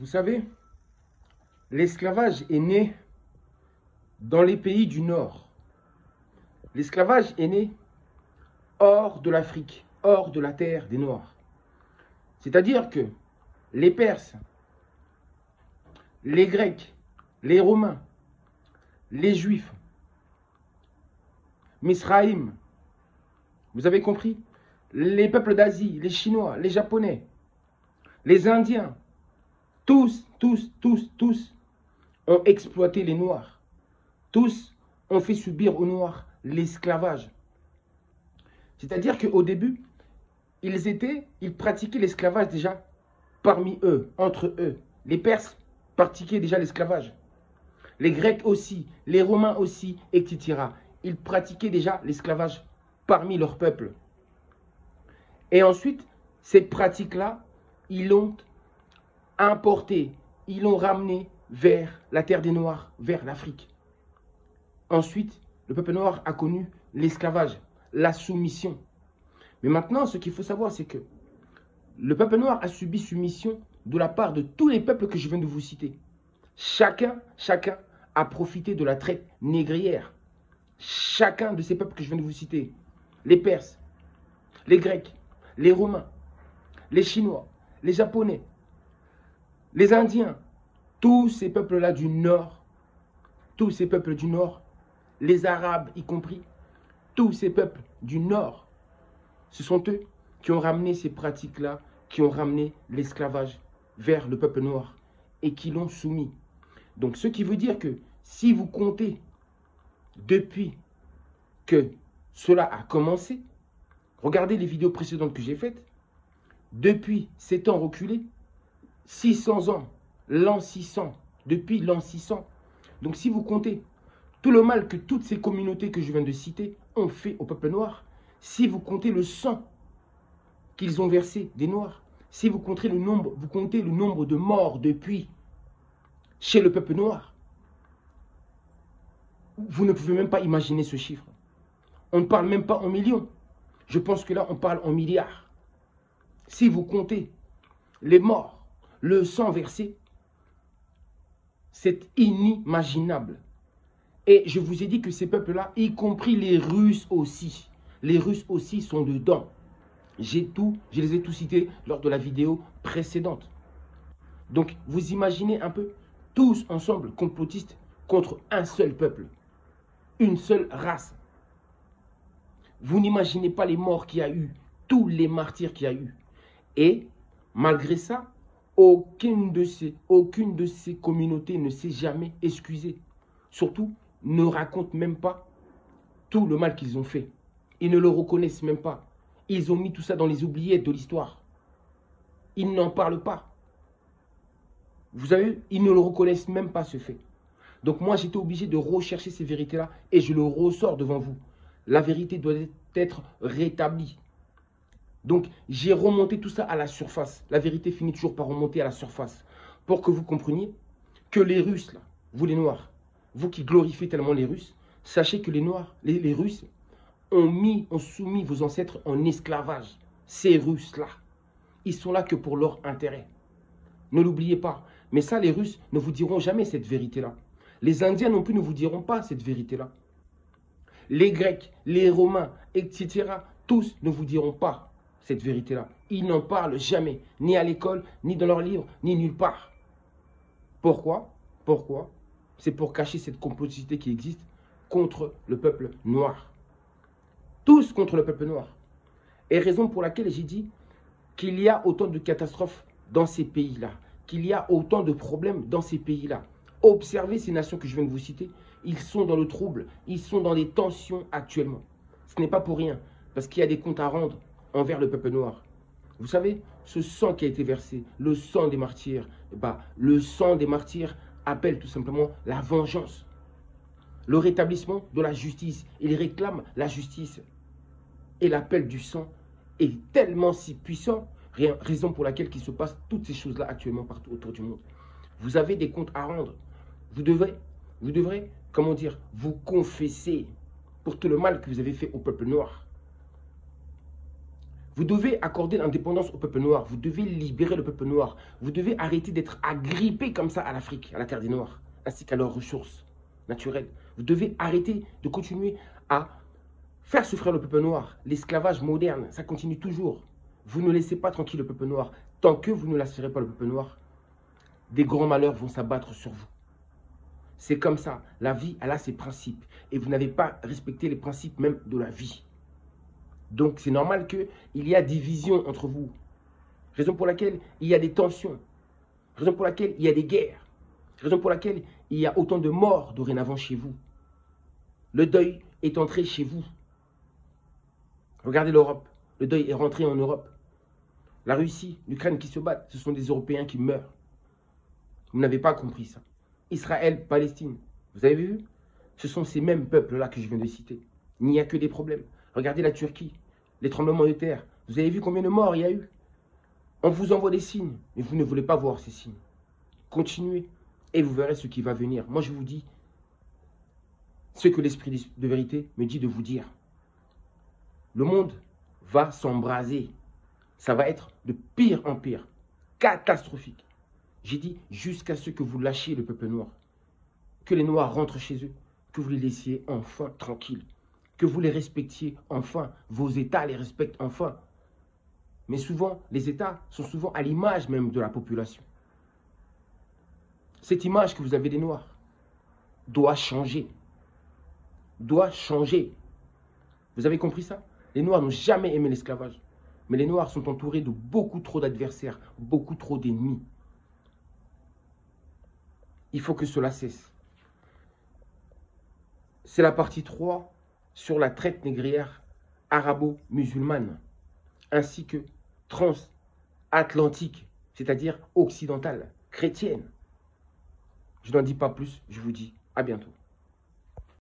Vous savez, l'esclavage est né dans les pays du Nord. L'esclavage est né hors de l'Afrique, hors de la terre des Noirs. C'est-à-dire que les Perses, les Grecs, les Romains, les Juifs, Misraïm, vous avez compris? Les peuples d'Asie, les Chinois, les Japonais, les Indiens, tous ont exploité les Noirs. Tous ont fait subir aux Noirs l'esclavage. C'est-à-dire qu'au début, ils pratiquaient l'esclavage déjà parmi eux, entre eux. Les Perses pratiquaient déjà l'esclavage. Les Grecs aussi, les Romains aussi, etc. Ils pratiquaient déjà l'esclavage parmi leur peuple. Et ensuite, ces pratiques-là, ils l'ont importé, ils l'ont ramené vers la terre des Noirs, vers l'Afrique. Ensuite, le peuple noir a connu l'esclavage, la soumission. Mais maintenant, ce qu'il faut savoir, c'est que le peuple noir a subi soumission de la part de tous les peuples que je viens de vous citer. Chacun a profité de la traite négrière. Chacun de ces peuples que je viens de vous citer, les Perses, les Grecs, les Romains, les Chinois, les Japonais, les Indiens, tous ces peuples-là du Nord, tous ces peuples du Nord, les Arabes y compris, tous ces peuples du Nord, ce sont eux qui ont ramené ces pratiques-là, qui ont ramené l'esclavage vers le peuple noir et qui l'ont soumis. Donc ce qui veut dire que si vous comptez depuis que cela a commencé, regardez les vidéos précédentes que j'ai faites, depuis ces temps reculés, 600 ans, l'an 600, depuis l'an 600. Donc si vous comptez tout le mal que toutes ces communautés que je viens de citer ont fait au peuple noir, si vous comptez le sang qu'ils ont versé des Noirs, si vous comptez le nombre de morts depuis chez le peuple noir, vous ne pouvez même pas imaginer ce chiffre. On ne parle même pas en millions. Je pense que là, on parle en milliards. Si vous comptez les morts, le sang versé, c'est inimaginable. Et je vous ai dit que ces peuples-là, y compris les Russes aussi sont dedans. Je les ai tous cités lors de la vidéo précédente. Donc, vous imaginez un peu, tous ensemble complotistes contre un seul peuple, une seule race. Vous n'imaginez pas les morts qu'il y a eu, tous les martyrs qu'il y a eu. Et malgré ça, aucune de ces communautés ne s'est jamais excusée. Surtout, ne racontent même pas tout le mal qu'ils ont fait. Ils ne le reconnaissent même pas. Ils ont mis tout ça dans les oubliettes de l'histoire. Ils n'en parlent pas. Vous savez, ils ne le reconnaissent même pas ce fait. Donc moi, j'étais obligé de rechercher ces vérités-là et je le ressors devant vous. La vérité doit être rétablie. Donc, j'ai remonté tout ça à la surface. La vérité finit toujours par remonter à la surface. Pour que vous compreniez que les Russes, là, vous les Noirs, vous qui glorifiez tellement les Russes, sachez que les Noirs, les Russes, ont soumis vos ancêtres en esclavage. Ces Russes-là, ils sont là que pour leur intérêt. Ne l'oubliez pas. Mais ça, les Russes ne vous diront jamais cette vérité-là. Les Indiens non plus ne vous diront pas cette vérité-là. Les Grecs, les Romains, etc., tous ne vous diront pas cette vérité-là. Ils n'en parlent jamais, ni à l'école, ni dans leurs livres, ni nulle part. Pourquoi? Pourquoi? C'est pour cacher cette complicité qui existe contre le peuple noir. Tous contre le peuple noir. Et raison pour laquelle j'ai dit qu'il y a autant de catastrophes dans ces pays-là, qu'il y a autant de problèmes dans ces pays-là. Observez ces nations que je viens de vous citer, ils sont dans le trouble, ils sont dans les tensions actuellement. Ce n'est pas pour rien, parce qu'il y a des comptes à rendre envers le peuple noir. Vous savez, ce sang qui a été versé, le sang des martyrs, le sang des martyrs appelle tout simplement la vengeance, le rétablissement de la justice. Il réclame la justice. Et l'appel du sang est tellement si puissant, raison pour laquelle il se passe toutes ces choses-là actuellement partout autour du monde. Vous avez des comptes à rendre. Vous devrez, comment dire, vous confesser pour tout le mal que vous avez fait au peuple noir. Vous devez accorder l'indépendance au peuple noir. Vous devez libérer le peuple noir. Vous devez arrêter d'être agrippé comme ça à l'Afrique, à la terre des Noirs, ainsi qu'à leurs ressources naturelles. Vous devez arrêter de continuer à faire souffrir le peuple noir. L'esclavage moderne, ça continue toujours. Vous ne laissez pas tranquille le peuple noir. Tant que vous ne lâcherez pas le peuple noir, des grands malheurs vont s'abattre sur vous. C'est comme ça. La vie, elle a ses principes. Et vous n'avez pas respecté les principes même de la vie. Donc, c'est normal qu'il y a division entre vous. Raison pour laquelle il y a des tensions. Raison pour laquelle il y a des guerres. Raison pour laquelle il y a autant de morts dorénavant chez vous. Le deuil est entré chez vous. Regardez l'Europe. Le deuil est rentré en Europe. La Russie, l'Ukraine qui se battent, ce sont des Européens qui meurent. Vous n'avez pas compris ça. Israël, Palestine, vous avez vu? Ce sont ces mêmes peuples-là que je viens de citer. Il n'y a que des problèmes. Regardez la Turquie, les tremblements de terre. Vous avez vu combien de morts il y a eu? On vous envoie des signes, mais vous ne voulez pas voir ces signes. Continuez et vous verrez ce qui va venir. Moi, je vous dis ce que l'esprit de vérité me dit de vous dire. Le monde va s'embraser. Ça va être de pire en pire. Catastrophique. J'ai dit jusqu'à ce que vous lâchiez le peuple noir. Que les Noirs rentrent chez eux. Que vous les laissiez enfin tranquilles. Que vous les respectiez enfin. Vos États les respectent enfin. Mais souvent, les États sont souvent à l'image même de la population. Cette image que vous avez des Noirs doit changer. Doit changer. Vous avez compris ça? Les Noirs n'ont jamais aimé l'esclavage. Mais les Noirs sont entourés de beaucoup trop d'adversaires, beaucoup trop d'ennemis. Il faut que cela cesse. C'est la partie 3 sur la traite négrière arabo-musulmane, ainsi que transatlantique, c'est-à-dire occidentale, chrétienne. Je n'en dis pas plus, je vous dis à bientôt.